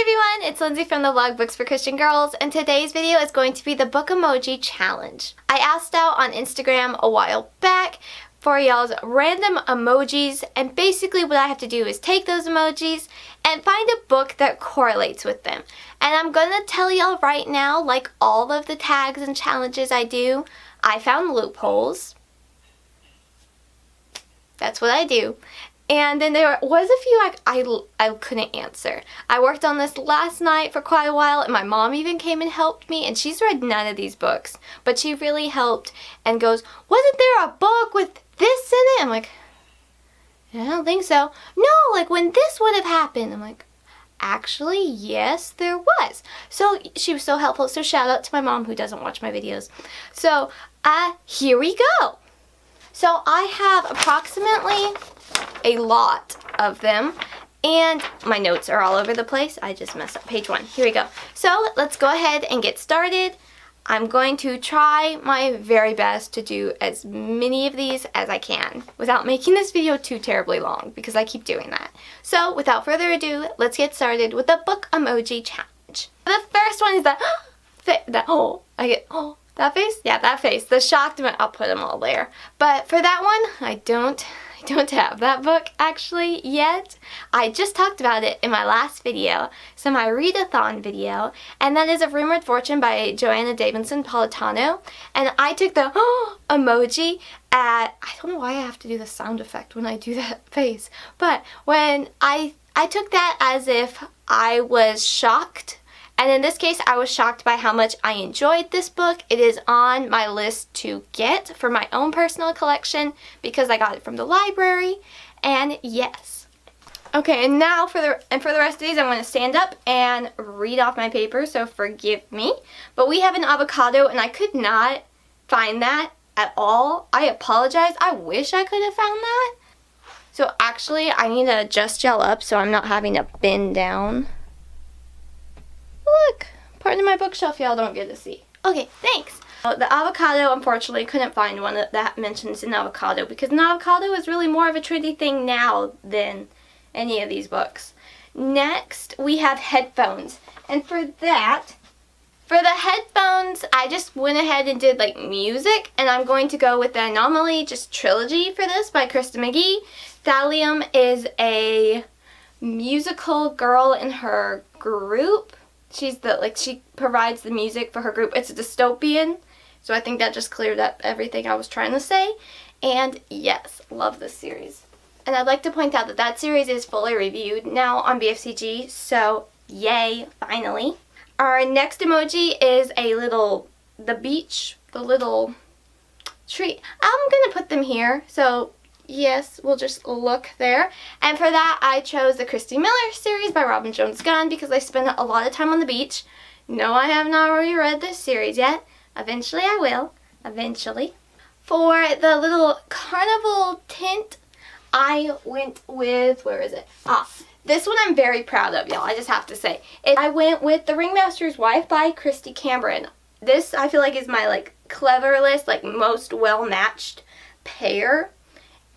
everyone, it's Lindsay from the vlog Books for Christian Girls, and today's video is going to be the Bookmoji challenge. I asked out on Instagram a while back for y'all's random emojis, and basically what I have to do is take those emojis and find a book that correlates with them. And I'm gonna tell y'all right now, like all of the tags and challenges I do, I found loopholes. That's what I do. And then there was a few I couldn't answer. I worked on this last night for quite a while, and my mom even came and helped me, and she's read none of these books, but she really helped and goes, "Wasn't there a book with this in it?" I'm like, "I don't think so." "No, like when this would have happened." I'm like, "Actually, yes, there was." So she was so helpful. So shout out to my mom who doesn't watch my videos. So here we go. So I have approximately a lot of them, and my notes are all over the place. I just messed up page 1. Here we go. So let's go ahead and get started. I'm going to try my very best to do as many of these as I can without making this video too terribly long, because I keep doing that. So without further ado, let's get started with the book emoji challenge. The first one is that face? Yeah, that face. The shocked one. I'll put them all there. But for that one, I don't have that book actually yet. I just talked about it in my last video, so my readathon video, and that is A Rumored Fortune by Joanna Davidson Politano. And I took the emoji at, I don't know why I have to do the sound effect when I do that face, but when I took that as if I was shocked. And in this case, I was shocked by how much I enjoyed this book. It is on my list to get for my own personal collection because I got it from the library. And yes. Okay, and now for the rest of these, I'm going to stand up and read off my paper, so forgive me. But we have an avocado, and I could not find that at all. I apologize. I wish I could have found that. So actually, I need to adjust y'all up so I'm not having to bend down. Look, part of my bookshelf y'all don't get to see. Okay, thanks. The avocado, unfortunately, couldn't find one that mentions an avocado because an avocado is really more of a trendy thing now than any of these books. Next, we have headphones. And for the headphones, I just went ahead and did like music, and I'm going to go with the Anomaly just trilogy for this by Krista McGee. Thallium is a musical girl in her group. She provides the music for her group. It's a dystopian, so I think that just cleared up everything I was trying to say. And yes, love this series. And I'd like to point out that that series is fully reviewed now on BFCG, so yay, finally. Our next emoji is the beach, the little tree. I'm gonna put them here, so yes, we'll just look there. And for that, I chose the Christy Miller series by Robin Jones Gunn because I spent a lot of time on the beach. No, I have not already read this series yet. Eventually I will. Eventually. For the little carnival tint, I went with, where is it? This one I'm very proud of, y'all. I just have to say. I went with The Ringmaster's Wife by Christy Cameron. This, I feel like, is my, cleverest, most well-matched pair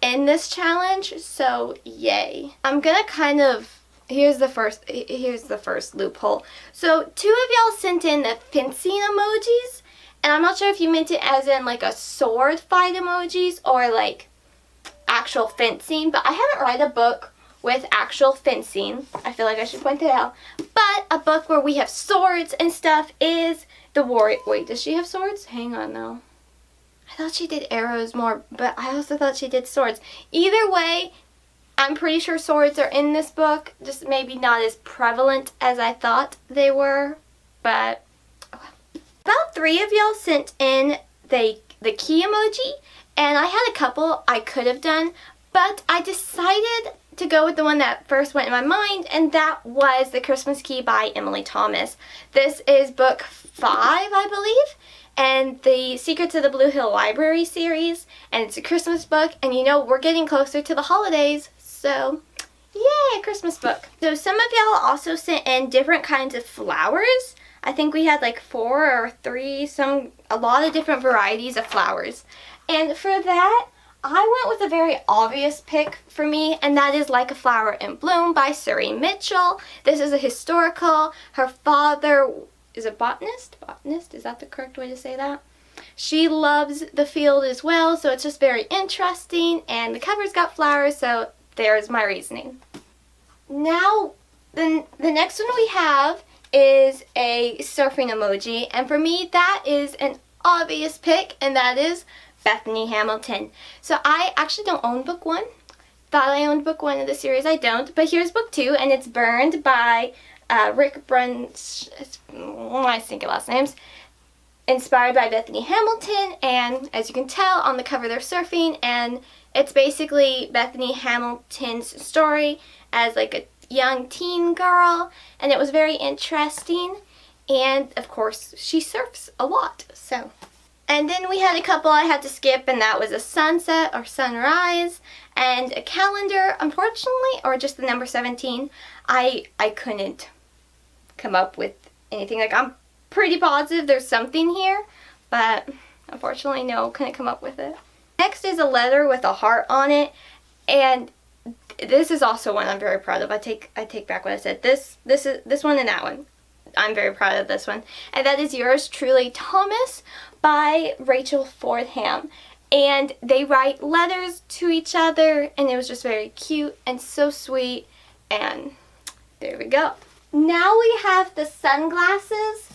in this challenge, so yay. I'm gonna here's the first loophole. So 2 of y'all sent in the fencing emojis, and I'm not sure if you meant it as in a sword fight emojis or actual fencing, but I haven't read a book with actual fencing. I feel like I should point it out. But a book where we have swords and stuff is The Warrior. Wait, does she have swords? Hang on now. I thought she did arrows more, but I also thought she did swords. Either way, I'm pretty sure swords are in this book, just maybe not as prevalent as I thought they were, but oh well. About 3 of y'all sent in the key emoji, and I had a couple I could have done, but I decided to go with the one that first went in my mind, and that was The Christmas Key by Emily Thomas. This is book 5, I believe. And the Secrets of the Blue Hill Library series, and it's a Christmas book, and we're getting closer to the holidays, so yay, a Christmas book. So some of y'all also sent in different kinds of flowers. I think we had 4 or 3, a lot of different varieties of flowers. And for that, I went with a very obvious pick for me, and that is Like a Flower in Bloom by Suri Mitchell. This is a historical. Her father is a botanist. Botanist, is that the correct way to say that? She loves the field as well, so it's just very interesting, and the cover's got flowers, so there's my reasoning. Now, the next one we have is a surfing emoji, and for me that is an obvious pick, and that is Bethany Hamilton. So I actually don't own book 1. Thought I owned book 1 of the series. I don't, but here's book 2, and it's Burned by Rick Bruns. I think of last names. Inspired by Bethany Hamilton, and as you can tell on the cover they're surfing, and it's basically Bethany Hamilton's story as like a young teen girl, and it was very interesting, and of course she surfs a lot. So, and then we had a couple I had to skip, and that was a sunset or sunrise and a calendar, unfortunately, or just the number 17. I couldn't come up with anything. Like, I'm pretty positive there's something here, but unfortunately no, couldn't come up with it. Next is a letter with a heart on it, and this is also one I'm very proud of. I take back what I said. This one and that one. I'm very proud of this one. And that is Yours Truly, Thomas by Rachel Fordham. And they write letters to each other, and it was just very cute and so sweet, and there we go. Now we have the sunglasses.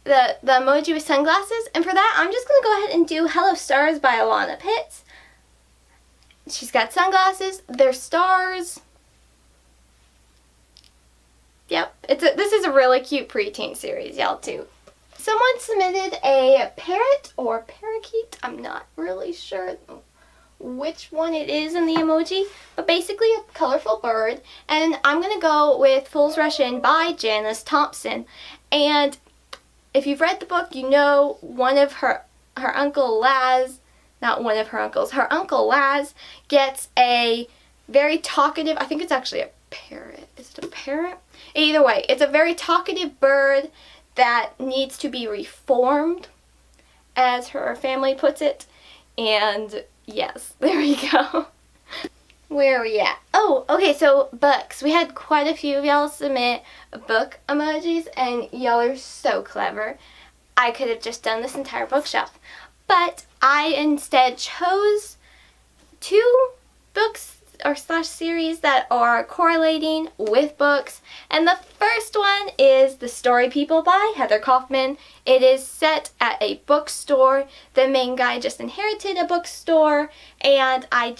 The emoji with sunglasses, and for that I'm just going to go ahead and do Hello Stars by Alana Pitts. She's got sunglasses, they're stars. Yep, this is a really cute preteen series, y'all, too. Someone submitted a parrot or parakeet, I'm not really sure which one it is in the emoji, but basically a colorful bird, and I'm going to go with Fools Rush In by Janice Thompson. And if you've read the book, you know one of her Uncle Laz, not one of her uncles, her Uncle Laz gets a very talkative, I think it's actually a parrot. Is it a parrot? Either way, it's a very talkative bird that needs to be reformed, as her family puts it. And yes, there we go. Where are we at? Oh, okay, so books. We had quite a few of y'all submit book emojis, and y'all are so clever. I could have just done this entire bookshelf. But I instead chose 2 books or series that are correlating with books. And the first one is The Story People by Heather Kaufman. It is set at a bookstore. The main guy just inherited a bookstore, and I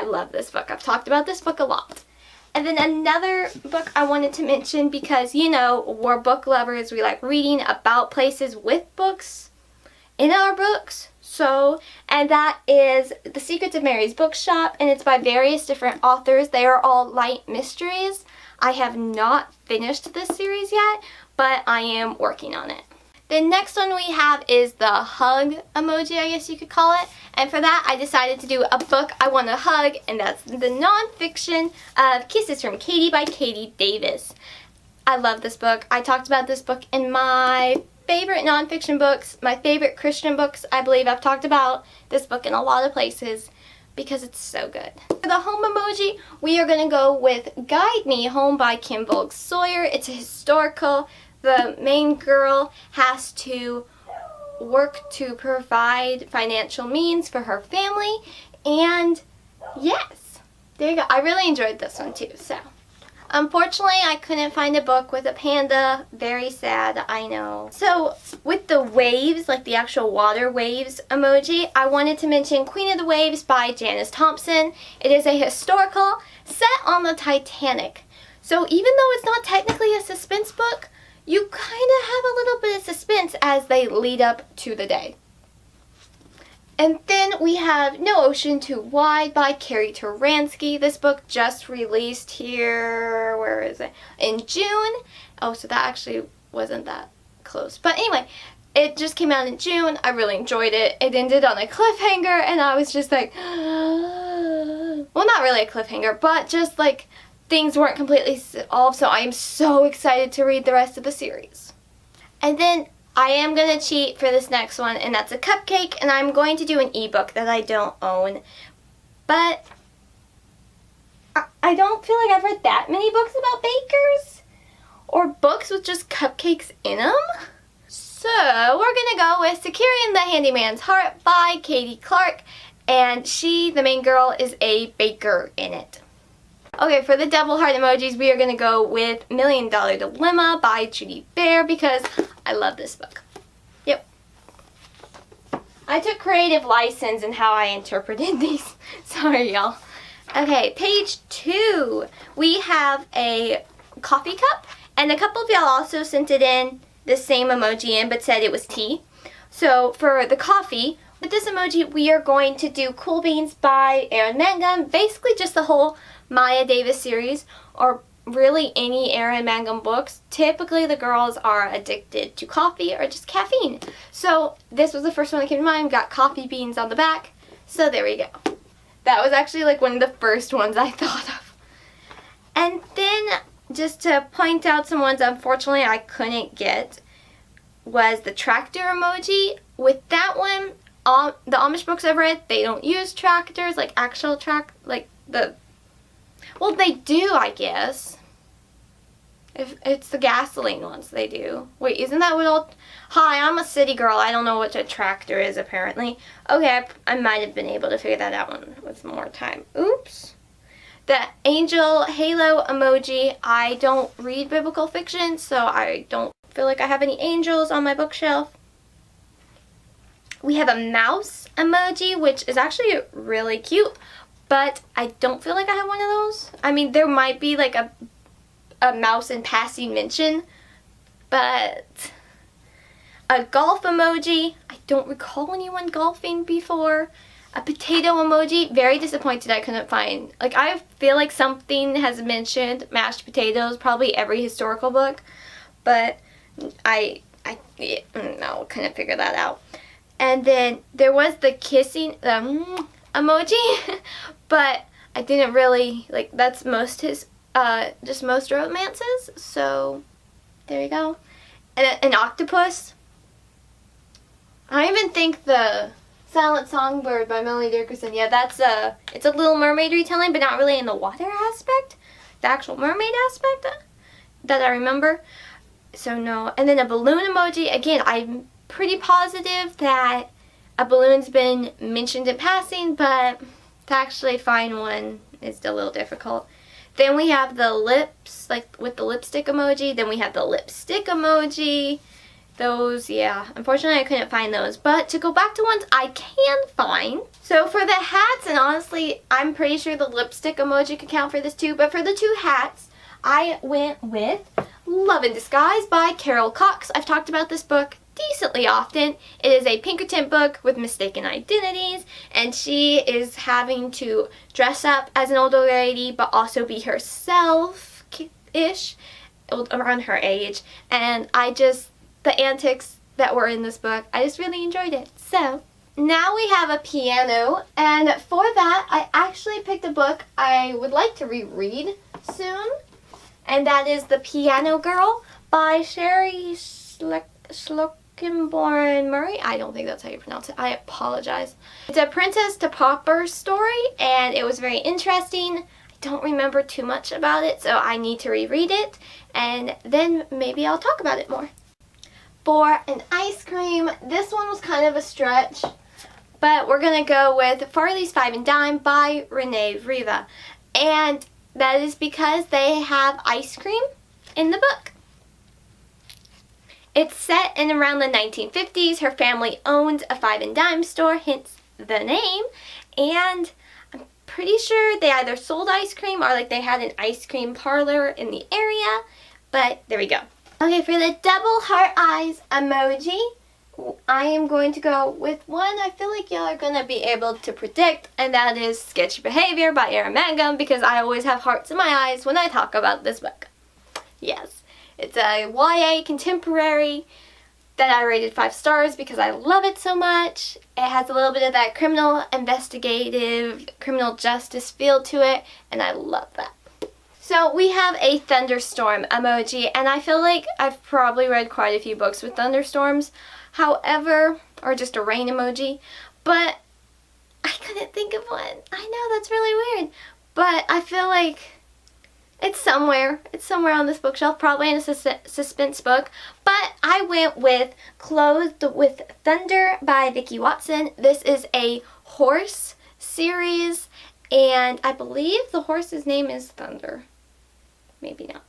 love this book. I've talked about this book a lot. And then another book I wanted to mention, because, you know, we're book lovers. We like reading about places with books in our books. So, and that is The Secrets of Mary's Bookshop, and it's by various different authors. They are all light mysteries. I have not finished this series yet, but I am working on it. The next one we have is the hug emoji, I guess you could call it. And for that, I decided to do a book I want to hug, and that's the nonfiction of Kisses from Katie by Katie Davis. I love this book. I talked about this book in my favorite nonfiction books, my favorite Christian books. I believe I've talked about this book in a lot of places because it's so good. For the home emoji, we are going to go with Guide Me Home by Kim Vogue Sawyer. It's a historical. The main girl has to work to provide financial means for her family, and yes, there you go. I really enjoyed this one too. So unfortunately I couldn't find a book with a panda. Very sad, I know. So with the waves, like the actual water waves emoji, I wanted to mention Queen of the Waves by Janice Thompson. It is a historical set on the Titanic. So even though it's not technically a suspense book, you kind of have a little bit of suspense as they lead up to the day. And then we have No Ocean Too Wide by Carrie Turansky. This book just released here, where is it? In June. Oh, so that actually wasn't that close. But anyway, it just came out in June. I really enjoyed it. It ended on a cliffhanger, and I was just like, well, not really a cliffhanger, but just like things weren't completely solved, so I am so excited to read the rest of the series. And then I am going to cheat for this next one, and that's a cupcake, and I'm going to do an ebook that I don't own. But I don't feel like I've read that many books about bakers or books with just cupcakes in them. So we're going to go with Securing the Handyman's Heart by Katie Clark, and she, the main girl, is a baker in it. Okay, for the devil heart emojis, we are going to go with $1 Million Dilemma by Judy Bear because I love this book. Yep. I took creative license in how I interpreted these. Sorry, y'all. Okay, page 2. We have a coffee cup, and a couple of y'all also sent it in the same emoji in but said it was tea. So for the coffee, with this emoji, we are going to do Cool Beans by Erin Mangum, basically just the whole Maya Davis series, or really any Erin Mangum books. Typically the girls are addicted to coffee or just caffeine. So this was the first one that came to mind. Got coffee beans on the back. So there we go. That was actually like one of the first ones I thought of. And then just to point out some ones unfortunately I couldn't get was the tractor emoji. With that one, the Amish books I've read, they don't use tractors, like actual well, they do, I guess. If it's the gasoline ones, they do. Wait, isn't that what all... Hi, I'm a city girl. I don't know what a tractor is, apparently. Okay, I might have been able to figure that out one with more time. Oops. The angel halo emoji. I don't read biblical fiction, so I don't feel like I have any angels on my bookshelf. We have a mouse emoji, which is actually really cute, but I don't feel like I have one of those. I mean, there might be like a mouse in passing mention, but a golf emoji. I don't recall anyone golfing before. A potato emoji. Very disappointed I couldn't find. Like, I feel like something has mentioned mashed potatoes, probably every historical book, but I couldn't figure that out. And then there was the kissing emoji, but I didn't really, like, that's most just most romances, so there you go. And an octopus. I even think the Silent Songbird by Melanie Dickerson, yeah, it's a Little Mermaid retelling, but not really in the water aspect, the actual mermaid aspect that I remember. So no. And then a balloon emoji, again, I'm pretty positive that a balloon's been mentioned in passing, but to actually find one is a little difficult. Then we have the lips, like with the lipstick emoji. Then we have the lipstick emoji. Those, yeah, unfortunately I couldn't find those. But to go back to ones I can find. So for the hats, and honestly, I'm pretty sure the lipstick emoji could count for this too. But for the two hats, I went with Love in Disguise by Carol Cox. I've talked about this book decently often. It is a Pinkerton book with mistaken identities, and she is having to dress up as an older lady but also be herself-ish around her age. And the antics that were in this book, I just really enjoyed it. So now we have a piano, and for that I actually picked a book I would like to reread soon, and that is The Piano Girl by Sherry Schlokenborn Murray. I don't think that's how you pronounce it. I apologize. It's a Princess to Pauper story, and it was very interesting. I don't remember too much about it, so I need to reread it, and then maybe I'll talk about it more. For an ice cream, this one was kind of a stretch, but we're going to go with Farley's Five and Dime by Renee Riva, and that is because they have ice cream in the book. It's set in around the 1950s. Her family owned a five and dime store, hence the name, and I'm pretty sure they either sold ice cream or like they had an ice cream parlor in the area, but there we go. Okay, for the double heart eyes emoji, I am going to go with one I feel like y'all are going to be able to predict, and that is Sketchy Behavior by Erin Mangum, because I always have hearts in my eyes when I talk about this book. Yes, it's a YA contemporary that I rated 5 stars because I love it so much. It has a little bit of that criminal investigative, criminal justice feel to it, and I love that. So we have a thunderstorm emoji, and I feel like I've probably read quite a few books with thunderstorms. However, or just a rain emoji, but I couldn't think of one. I know, that's really weird, but I feel like it's somewhere. It's somewhere on this bookshelf, probably in a suspense book. But I went with Clothed with Thunder by Vicky Watson. This is a horse series, and I believe the horse's name is Thunder. Maybe not.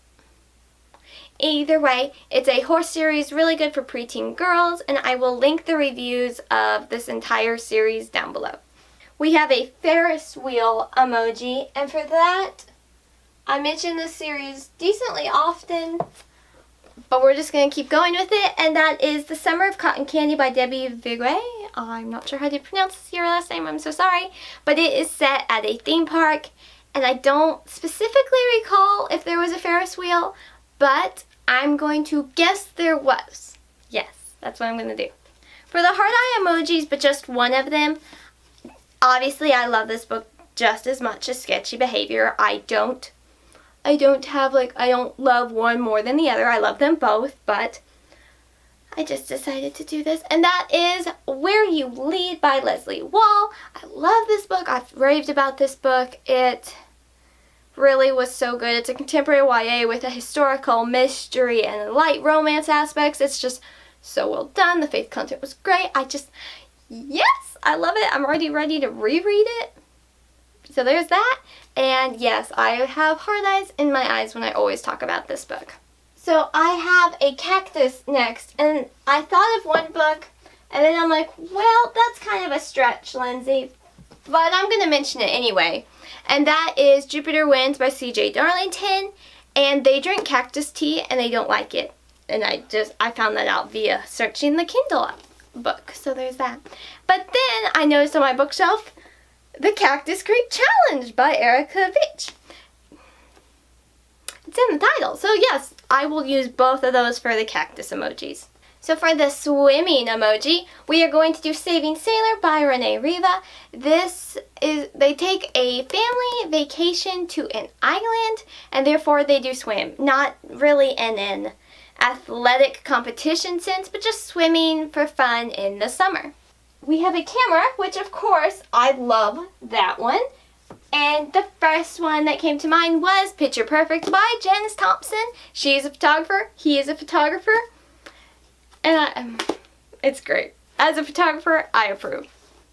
Either way, it's a horse series, really good for preteen girls, and I will link the reviews of this entire series down below. We have a Ferris wheel emoji, and for that, I mention this series decently often, but we're just going to keep going with it, and that is The Summer of Cotton Candy by Debbie Vigouet. I'm not sure how to pronounce your last name, I'm so sorry, but it is set at a theme park, and I don't specifically recall if there was a Ferris wheel, but I'm going to guess there was. Yes, that's what I'm going to do. For the heart eye emojis, but just one of them, obviously I love this book just as much as Sketchy Behavior. I don't love one more than the other. I love them both, but I just decided to do this. And that is Where You Lead by Leslie Wall. I love this book. I've raved about this book. It really was so good. It's a contemporary YA with a historical mystery and light romance aspects. It's just so well done. The faith content was great. Yes, I love it. I'm already ready to reread it. So there's that. And yes, I have hard eyes in my eyes when I always talk about this book. So I have a cactus next, and I thought of one book, and then I'm like, well, that's kind of a stretch, Lindsay, but I'm going to mention it anyway. And that is Jupiter Winds by C.J. Darlington, and they drink cactus tea, and they don't like it. And I found that out via searching the Kindle book, so there's that. But then I noticed on my bookshelf, The Cactus Creek Challenge by Erica Veitch. It's in the title. So yes, I will use both of those for the cactus emojis. So for the swimming emoji, we are going to do Saving Sailor by Renee Riva. They take a family vacation to an island, and therefore they do swim. Not really in an athletic competition sense, but just swimming for fun in the summer. We have a camera, which of course, I love that one. And the first one that came to mind was Picture Perfect by Janice Thompson. She is a photographer, he is a photographer, and it's great. As a photographer, I approve.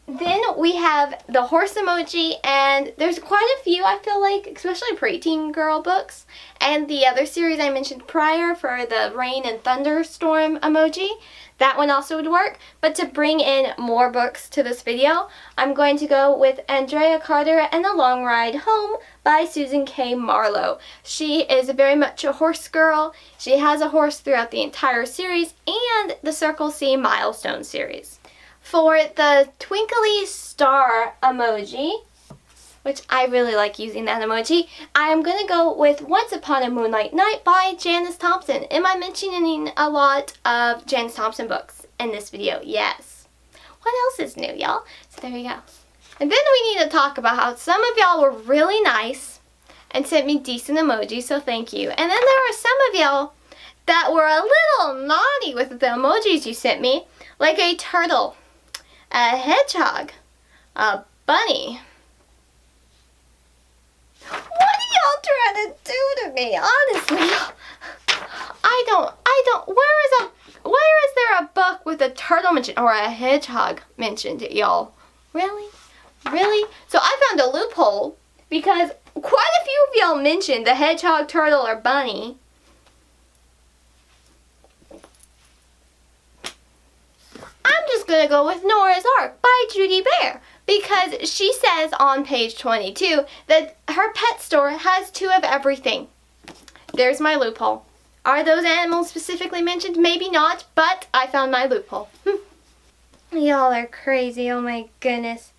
Then we have the horse emoji, and there's quite a few, I feel like, especially preteen girl books. And the other series I mentioned prior for the rain and thunderstorm emoji, that one also would work. But to bring in more books to this video, I'm going to go with Andrea Carter and The Long Ride Home by Susan K. Marlowe. She is very much a horse girl. She has a horse throughout the entire series and the Circle C Milestone series. For the twinkly star emoji, which I really like using that emoji, I am going to go with Once Upon a Moonlight Night by Janice Thompson. Am I mentioning a lot of Janice Thompson books in this video? Yes. What else is new, y'all? So there we go. And then we need to talk about how some of y'all were really nice and sent me decent emojis, so thank you. And then there were some of y'all that were a little naughty with the emojis you sent me, like a turtle, a hedgehog, a bunny. What are y'all trying to do to me? Honestly, where is there a book with a turtle mentioned or a hedgehog mentioned, y'all? Really? Really? So I found a loophole because quite a few of y'all mentioned the hedgehog, turtle, or bunny. I'm just going to go with Noah's Ark by Judy Bear because she says on page 22 that her pet store has 2 of everything. There's my loophole. Are those animals specifically mentioned? Maybe not, but I found my loophole. Y'all are crazy. Oh my goodness.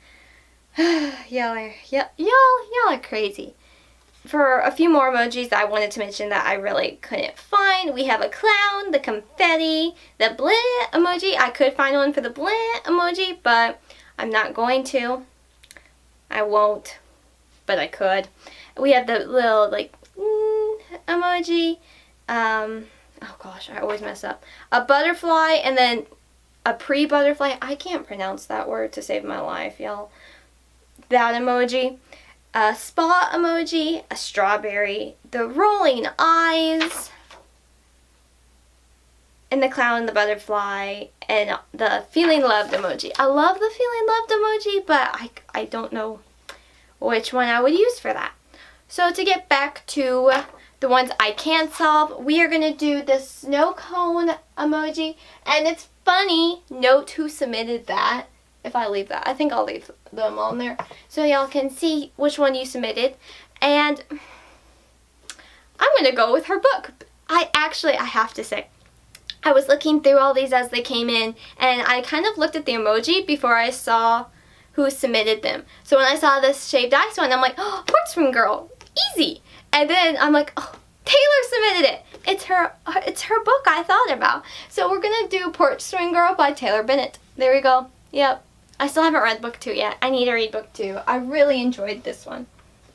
Y'all are crazy. For a few more emojis I wanted to mention that I really couldn't find, we have a clown, the confetti, the bleh emoji. I could find one for the bleh emoji, but I'm not going to. I won't, but I could. We have the little, like, emoji, oh gosh, I always mess up, a butterfly, and then a pre-butterfly. I can't pronounce that word to save my life, y'all. That emoji, a spa emoji, a strawberry, the rolling eyes, and the clown and the butterfly, and the feeling loved emoji. I love the feeling loved emoji, but I don't know which one I would use for that. So to get back to the ones I can solve, we are going to do the snow cone emoji. And it's funny, note who submitted that. If I leave that, I think I'll leave them on there so y'all can see which one you submitted. And I'm going to go with her book. I have to say, I was looking through all these as they came in, and I kind of looked at the emoji before I saw who submitted them. So when I saw this shaved ice one, I'm like, oh, Porch Swing Girl, easy. And then I'm like, oh, Taylor submitted it. It's her book I thought about. So we're gonna do Porch Swing Girl by Taylor Bennett. There we go. Yep. I still haven't read book 2 yet. I need to read book 2. I really enjoyed this one.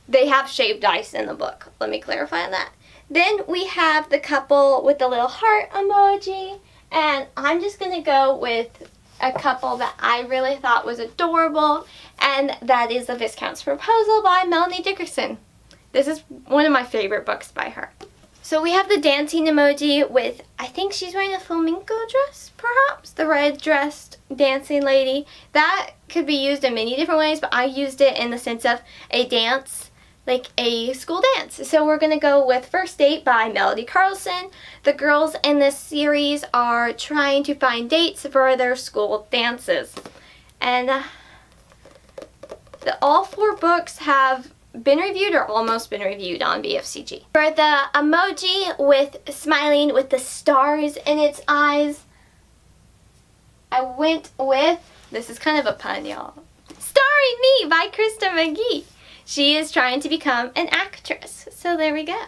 They have shaved ice in the book. Let me clarify that. Then we have the couple with the little heart emoji. And I'm just gonna go with a couple that I really thought was adorable, and that is The Viscount's Proposal by Melanie Dickerson. This is one of my favorite books by her. So we have the dancing emoji with, I think she's wearing a flamenco dress, perhaps? The red dressed dancing lady. That could be used in many different ways, but I used it in the sense of a dance, like a school dance. So we're going to go with First Date by Melody Carlson. The girls in this series are trying to find dates for their school dances. And all 4 books have been reviewed or almost been reviewed on BFCG. For the emoji with smiling with the stars in its eyes, I went with, this is kind of a pun, y'all, Starring Me by Krista McGee. She is trying to become an actress. So there we go.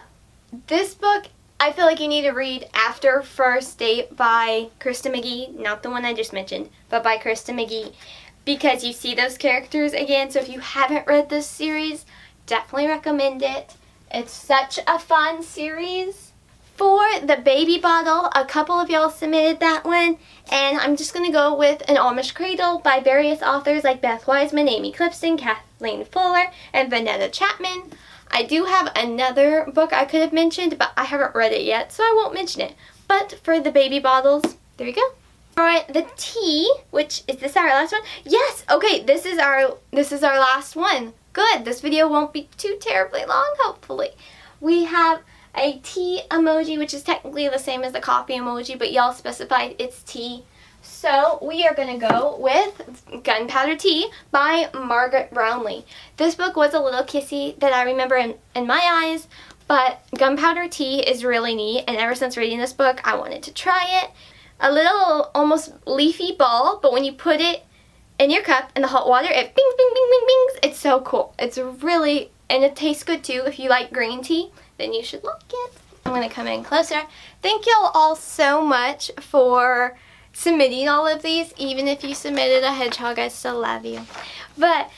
This book, I feel like you need to read after First Date by Krista McGee. Not the one I just mentioned, but by Krista McGee. Because you see those characters again. So if you haven't read this series, definitely recommend it. It's such a fun series. For the baby bottle, a couple of y'all submitted that one, and I'm just going to go with An Amish Cradle by various authors like Beth Wiseman, Amy Clipston, Kathleen Fuller, and Vanetta Chapman. I do have another book I could have mentioned, but I haven't read it yet, so I won't mention it. But for the baby bottles, there you go. For the tea, which is this our last one? Yes! Okay, this is our last one. Good. This video won't be too terribly long, hopefully. We have a tea emoji, which is technically the same as the coffee emoji, but y'all specified it's tea. So we are going to go with Gunpowder Tea by Margaret Brownlee. This book was a little kissy that I remember in my eyes, but Gunpowder Tea is really neat, and ever since reading this book, I wanted to try it. A little almost leafy ball, but when you put it in your cup in the hot water, it bing, bing, bing, bing, bings. It's so cool. It's really, and it tastes good too. If you like green tea, then you should like it. I'm going to come in closer. Thank y'all all so much for submitting all of these. Even if you submitted a hedgehog, I still love you. But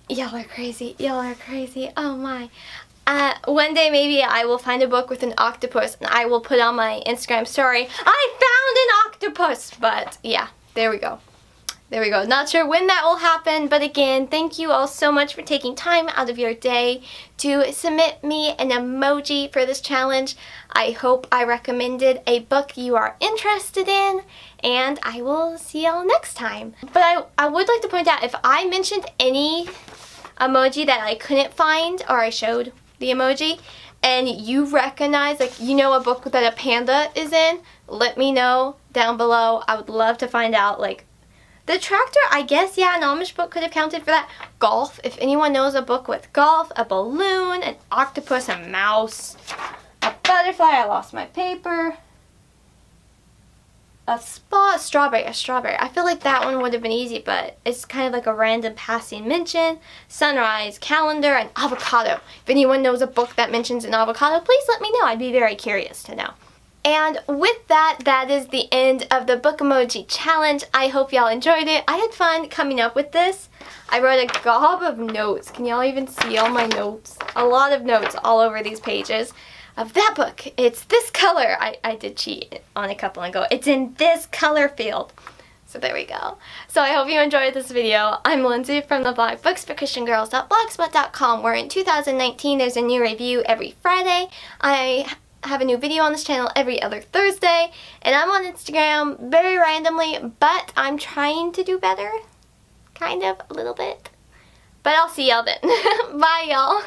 y'all are crazy. Y'all are crazy. Oh my. One day maybe I will find a book with an octopus and I will put on my Instagram story, I found an octopus! But yeah, there we go. There we go. Not sure when that will happen, but again, thank you all so much for taking time out of your day to submit me an emoji for this challenge. I hope I recommended a book you are interested in, and I will see y'all next time. But I would like to point out, if I mentioned any emoji that I couldn't find, or I showed the emoji, and you recognize, like, you know a book that a panda is in, let me know down below. I would love to find out, like, the tractor, I guess, yeah, an Amish book could have counted for that. Golf, if anyone knows a book with golf, a balloon, an octopus, a mouse, a butterfly, I lost my paper, a strawberry. I feel like that one would have been easy, but it's kind of like a random passing mention. Sunrise, calendar, and avocado. If anyone knows a book that mentions an avocado, please let me know. I'd be very curious to know. And with that, that is the end of the book emoji challenge. I hope y'all enjoyed it. I had fun coming up with this. I wrote a gob of notes. Can y'all even see all my notes? A lot of notes all over these pages. of that book. It's this color. I did cheat on a couple and go, it's in this color field. So there we go. So I hope you enjoyed this video. I'm Lindsay from the blog booksforchristiangirls.blogspot.com, where in 2019 there's a new review every Friday. I have a new video on this channel every other Thursday, and I'm on Instagram very randomly, but I'm trying to do better. Kind of, a little bit. But I'll see y'all then. Bye, y'all.